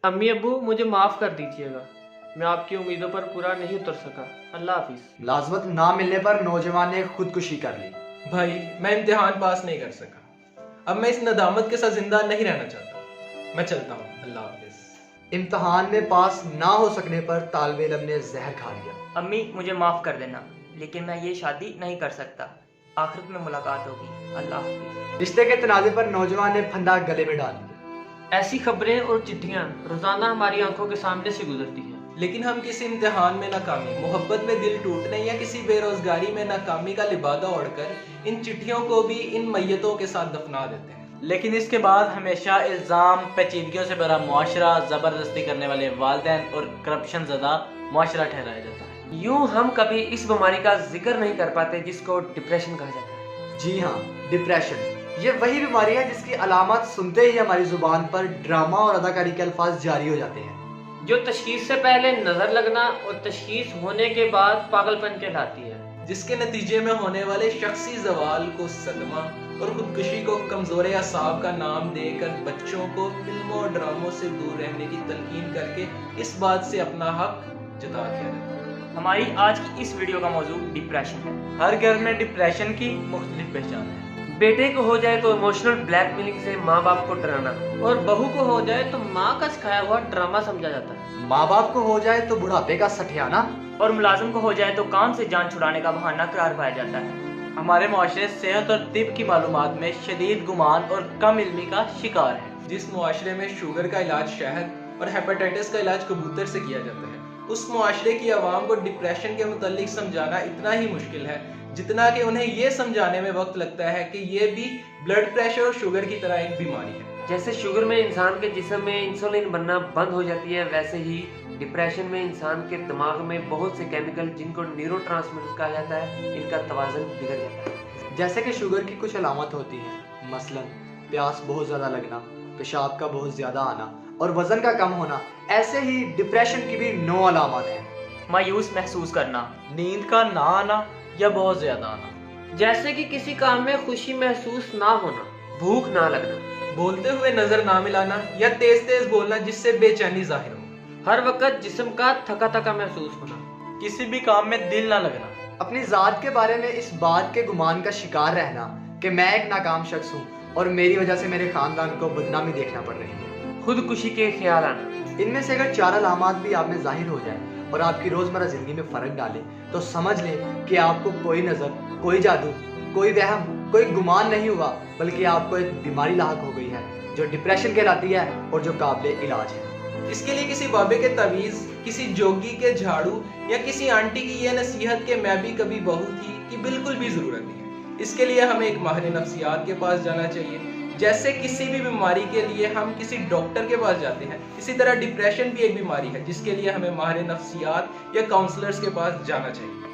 امی ابو مجھے معاف کر دیجیے گا، میں آپ کی امیدوں پر پورا نہیں اتر سکا۔ اللہ حافظ۔ ملازمت نہ ملنے پر نوجوان نے خودکشی کر لی۔ بھائی میں امتحان پاس نہیں کر سکا، اب میں اس ندامت کے ساتھ زندہ نہیں رہنا چاہتا، میں چلتا ہوں، اللہ حافظ۔ امتحان میں پاس نہ ہو سکنے پر طالب علم نے زہر کھا لیا۔ امی مجھے معاف کر دینا، لیکن میں یہ شادی نہیں کر سکتا، آخرت میں ملاقات ہوگی، اللہ حافظ۔ رشتے کے تنازع پر نوجوان نے پھندا گلے میں ڈال لیا۔ ایسی خبریں اور چٹھیاں روزانہ ہماری آنکھوں کے سامنے سے گزرتی ہیں، لیکن ہم کسی امتحان میں ناکامی، محبت میں دل ٹوٹنے یا کسی بے روزگاری میں ناکامی کا لبادہ اوڑھ کر ان چٹھیوں کو بھی ان میتوں کے ساتھ دفنا دیتے ہیں۔ لیکن اس کے بعد ہمیشہ الزام، پیچیدگیوں سے بھرا معاشرہ، زبردستی کرنے والے والدین اور کرپشن زدہ معاشرہ ٹھہرایا جاتا ہے۔ یوں ہم کبھی اس بیماری کا ذکر نہیں کر پاتے جس کو ڈپریشن کہا جاتا ہے۔ جی ہاں، ڈپریشن یہ وہی بیماری ہے جس کی علامات سنتے ہی ہماری زبان پر ڈرامہ اور اداکاری کے الفاظ جاری ہو جاتے ہیں، جو تشخیص سے پہلے نظر لگنا اور تشخیص ہونے کے بعد پاگل پن کہلاتی ہے، جس کے نتیجے میں ہونے والے شخصی زوال کو صدمہ اور خودکشی کو کمزور اعصاب کا نام دے کر بچوں کو فلموں اور ڈراموں سے دور رہنے کی تلقین کر کے اس بات سے اپنا حق جتا دیا جاتا ہے۔ ہماری آج کی اس ویڈیو کا موضوع ڈپریشن ہے۔ ہر گھر میں ڈپریشن کی مختلف پہچان ہے۔ بیٹے کو ہو جائے تو ایموشنل بلیک میلنگ سے ماں باپ کو ڈرانا، اور بہو کو ہو جائے تو ماں کا سکھایا ہوا ڈرامہ سمجھا جاتا ہے، ماں باپ کو ہو جائے تو بڑھاپے کا سٹھیانا، اور ملازم کو ہو جائے تو کام سے جان چھڑانے کا بہانہ قرار پایا جاتا ہے۔ ہمارے معاشرے صحت اور طب کی معلومات میں شدید گمان اور کم علمی کا شکار ہے۔ جس معاشرے میں شوگر کا علاج شہد اور ہیپاٹائٹس کا علاج کبوتر سے کیا جاتا ہے، اس معاشرے کی عوام کو ڈپریشن کے متعلق سمجھانا اتنا ہی مشکل ہے جتنا کہ انہیں یہ سمجھانے میں وقت لگتا ہے کہ یہ بھی بلڈ پریشر اور شوگر کی طرح ایک بیماری ہے۔ جیسے شوگر میں انسان کے جسم میں انسولین بننا بند ہو جاتی ہے، ویسے ہی ڈپریشن میں انسان کے دماغ میں بہت سے کیمیکل جن کو نیورو ٹرانسمیٹر کہا جاتا ہے، ان کا توازن بگڑ جاتا ہے۔ جیسے کہ شوگر کی کچھ علامات ہوتی ہیں، مثلا پیاس بہت زیادہ لگنا، پیشاب کا بہت زیادہ آنا اور وزن کا کم ہونا، ایسے ہی ڈپریشن کی بھی 9 علامات ہیں۔ مایوس محسوس کرنا، نیند کا نہ آنا یا بہت زیادہ آنا، جیسے کہ کسی کام میں خوشی محسوس نہ ہونا، بھوک نہ لگنا، بولتے ہوئے نظر نہ ملانا یا تیز تیز بولنا جس سے بے چینی ظاہر ہو، ہر وقت جسم کا تھکا تھکا محسوس ہونا، کسی بھی کام میں دل نہ لگنا، اپنی ذات کے بارے میں اس بات کے گمان کا شکار رہنا کہ میں ایک ناکام شخص ہوں اور میری وجہ سے میرے خاندان کو بدنامی دیکھنا پڑ رہی ہے۔ خودکشی کے خیال آنا۔ ان میں سے اگر 4 علامات بھی آپ میں ظاہر ہو جائیں اور آپ کی روزمرہ زندگی میں فرق ڈالے تو سمجھ لیں کہ آپ کو کوئی نظر، کوئی جادو، کوئی وہم، کوئی گمان نہیں ہوا، بلکہ آپ کو ایک بیماری لاحق ہو گئی ہے جو ڈپریشن کہلاتی ہے اور جو قابل علاج ہے۔ اس کے لیے کسی بابے کے تعویذ، کسی جوگی کے جھاڑو یا کسی آنٹی کی یہ نصیحت کہ میں بھی کبھی بہو تھی کی بالکل بھی ضرورت نہیں ہے۔ اس کے لیے ہمیں ایک ماہر نفسیات کے پاس جانا چاہیے۔ جیسے کسی بھی بیماری کے لیے ہم کسی ڈاکٹر کے پاس جاتے ہیں، اسی طرح ڈپریشن بھی ایک بیماری ہے جس کے لیے ہمیں ماہر نفسیات یا کاؤنسلرز کے پاس جانا چاہیے۔